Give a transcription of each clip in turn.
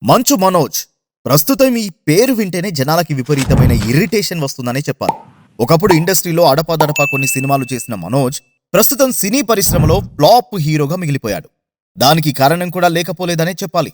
మంచు మనోజ్. ప్రస్తుతం ఈ పేరు వింటేనే జనాలకి విపరీతమైన ఇరిటేషన్ వస్తుందనే చెప్పాలి. ఒకప్పుడు ఇండస్ట్రీలో అడపాదడపా కొన్ని సినిమాలు చేసిన మనోజ్ ప్రస్తుతం సినీ పరిశ్రమలో ఫ్లాప్ హీరోగా మిగిలిపోయాడు. దానికి కారణం కూడా లేకపోలేదనే చెప్పాలి.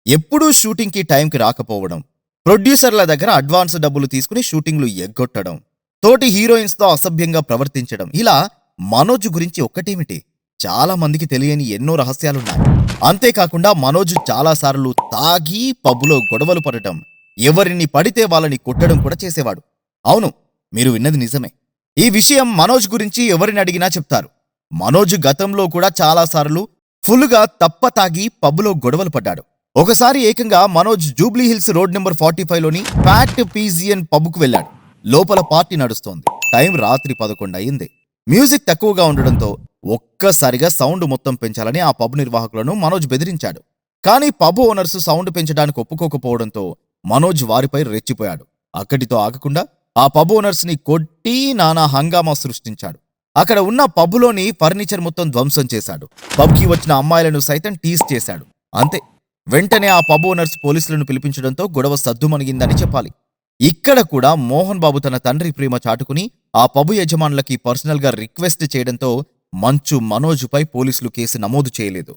ఎప్పుడూ షూటింగ్కి టైంకి రాకపోవడం, ప్రొడ్యూసర్ల దగ్గర అడ్వాన్స్ డబ్బులు తీసుకుని షూటింగ్లు ఎగ్గొట్టడం, తోటి హీరోయిన్స్తో అసభ్యంగా ప్రవర్తించడం, ఇలా మనోజ్ గురించి ఒక్కటేమిటి, చాలా మందికి తెలియని ఎన్నో రహస్యాలున్నాయి. అంతేకాకుండా మనోజ్ చాలాసార్లు తాగి పబ్బులో గొడవలు పడటం, ఎవరిని పడితే వాళ్ళని కొట్టడం కూడా చేసేవాడు. అవును, మీరు విన్నది నిజమే. ఈ విషయం మనోజ్ గురించి ఎవరిని అడిగినా చెప్తారు. మనోజ్ గతంలో కూడా చాలాసార్లు ఫుల్గా తప్ప తాగి పబ్బులో గొడవలు పడ్డాడు. ఒకసారి ఏకంగా మనోజ్ జూబ్లీహిల్స్ రోడ్ నెంబర్ 45లోని ఫ్యాట్ పీజియన్ పబ్కు వెళ్ళాడు. లోపల పార్టీ నడుస్తోంది. టైం రాత్రి 11 అయింది. మ్యూజిక్ తక్కువగా ఉండడంతో ఒక్కసారిగా సౌండ్ మొత్తం పెంచాలని ఆ పబ్ నిర్వాహకులను మనోజ్ బెదిరించాడు. కానీ పబ్ ఓనర్స్ సౌండ్ పెంచడానికి ఒప్పుకోకపోవడంతో మనోజ్ వారిపై రెచ్చిపోయాడు. అక్కడితో ఆగకుండా ఆ పబ్ ఓనర్స్ ని కొట్టి నానా హంగామా సృష్టించాడు. అక్కడ ఉన్న పబ్లోని ఫర్నిచర్ మొత్తం ధ్వంసం చేశాడు. పబ్కి వచ్చిన అమ్మాయిలను సైతం టీజ్ చేశాడు. అంతే, వెంటనే ఆ పబ్ ఓనర్స్ పోలీసులను పిలిపించడంతో గొడవ సద్దుమణిగిందని చెప్పాలి. ఇక్కడ కూడా మోహన్ బాబు తన తండ్రి ప్రేమ చాటుకుని ఆ పబ్ యజమానులకి పర్సనల్ గా రిక్వెస్ట్ చేయడంతో మంచు మనోజ్పై పోలీసులు కేసు నమోదు చేయలేదు.